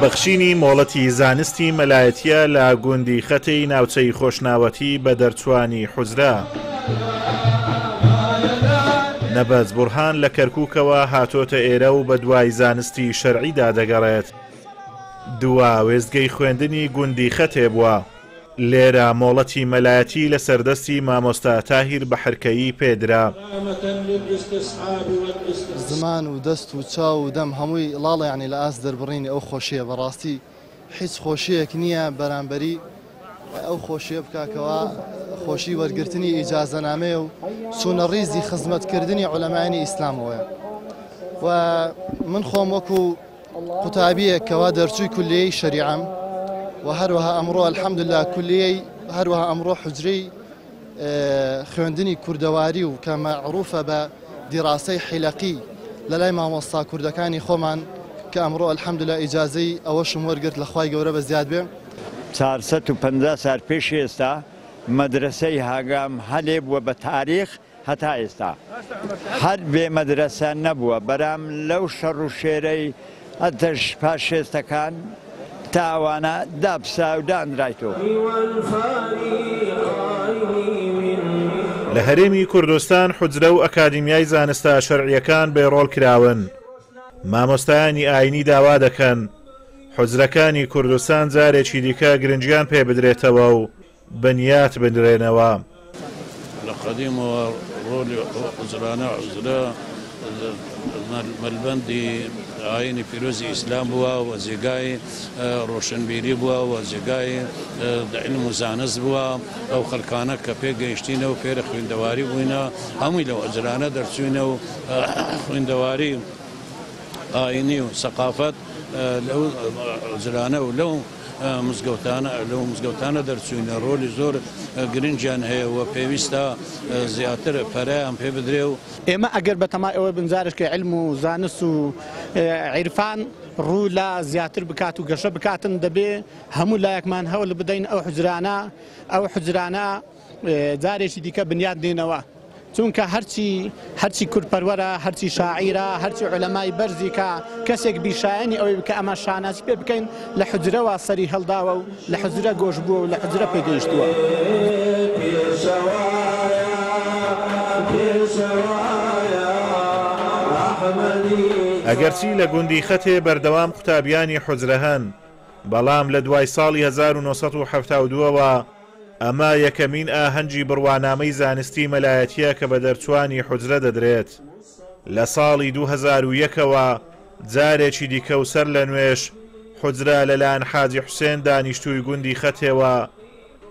بەخشینی مۆڵەتی زانستی مەلایەتیە لە گوندی خەتەی ناوچەی خۆشناوەتی بە دەرچوانی حوزرا. نەبەز بورهان لە کەرکووکەوە هاتۆتە ئێرە و بە دوای زانستی شەرعیدا دەگەڕێت. دوا وێستگەی خوێندنی گوندی خەتێ بووە. لێرە مۆڵەتی مەلایەتی لە سەردەستی مامۆستا تاهیر بەحرکەیی پێدرا. زمان و دەست و چاو و دەم هەمووی لاڵە یعنی لە ئاس دەربڕینی ئەو خۆشیە بەڕاستی هیچ خۆشیەک نییە بەرامبەری ئەو خۆشیە بکاکەوە خۆشی وەرگرتنی ئیجازەنامەیە و چوونە ڕیزی خزمەتکردنی عولەمایانی ئیسلامەوەیە. و من خۆم وەکو قوتابیەکەوە دەرچووی کولیەی شەریعەم و هەروەها ئەمڕۆ الحەمدوللا کولیەی هەروەها ئەمڕۆ حوجرەی خوێندنی کوردەواری و کە مەعروفە بە دیڕاسەی حیلەقی لە لای مامۆستا کوردەکانی خۆمان کە ئەمڕۆ الحەمدوللا ئیجازەی ئەوەشم وەرگرت لە خوای گەورە بە زیاد بێ. 450 سال پێش ئێستا مەدرسەی هاگام هەلێ بووە بە تاریخ هەتا ئێستا هەر بێ مەدرسە نەبووە بەرام لەو شەڕ و شێرەی ئەتەش پاشێستەکان تاوانە دابسا و دانرایتەوە. لە هەرێمی کوردستان حوجرە و ئەکادیمیای زانستە شەرعیەکان بێڕۆڵ کراون. مامۆستایانی ئاینی داوا دەکەن حوجرەکانی کوردستان جارێکی دیکە گرنگیان پێ بدرێتەوە و بنیات بدرێنەوە. لە قەدیمەوە ڕۆلی حوجرانە عوزرە مەلبەندی ئاینی پیرۆزی ئیسلام بووە و جێگای ڕۆشنبیری بووە و جێگای عیلم و زانست بووە. ئەو خەڵکانە کە پێگەیشتینە و فێرە خوێندەواری بووینە هەمووی لەو ئەجرانە دەرچوینە و خوێندەواری ئاینی و سەقافەت لەو ئەجرانە و لەو مزگەوتانە دەرچوینە ڕۆلی زۆر گرنگیان هەیە و پێویستە زیاتر پەرایان پێ بدرێ و ئێمە ئەگەر بەتەمای ئەوە بنجارشکە عیلم و زانست و عیرفان ڕوو لە زیاتر بکات و گەشە بکاتن دەبێ هەموو لایەکمان هەوڵ بدەین ئەو حوجرانە جارێکی دیکە بنیاد دێنەوە. چونکە هەرچی کورتپەروەرە هەرچی شاعیرە هەرچی عولەمای بەرزی کە کەسێک بیشایەنی ئەوەی بکە ئەمە شاناسی پێ بکەین لە حوجرەوە سەری هەڵداوە و لە حوجرە گۆش بووە و لە حوجرە پێگەیشتووە. ئەگەرچی لە گوندی خەتێ بەردەوام قوتابیانی حوجرە هەن بەڵام لە دوای ساڵی 1972ەوە ئەمە یەکەمین ئاهەنگی بڕوانامەی زانستی مەلایەتیە کە بە دەرچوانی حوجرە دەدرێت. لە ساڵی 2001ەوە جارێکی دیکە و سەر لە نوێش حوجرە لەلایەن حاجی حوسێن دانیشتووی گوندی خەتێوە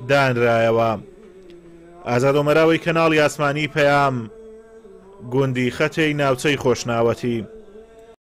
دانرایەوە. ئازادۆمەراوی کەناڵی ئاسمانی پەیام گوندی خەتەی ناوچەی خۆشناوەتی.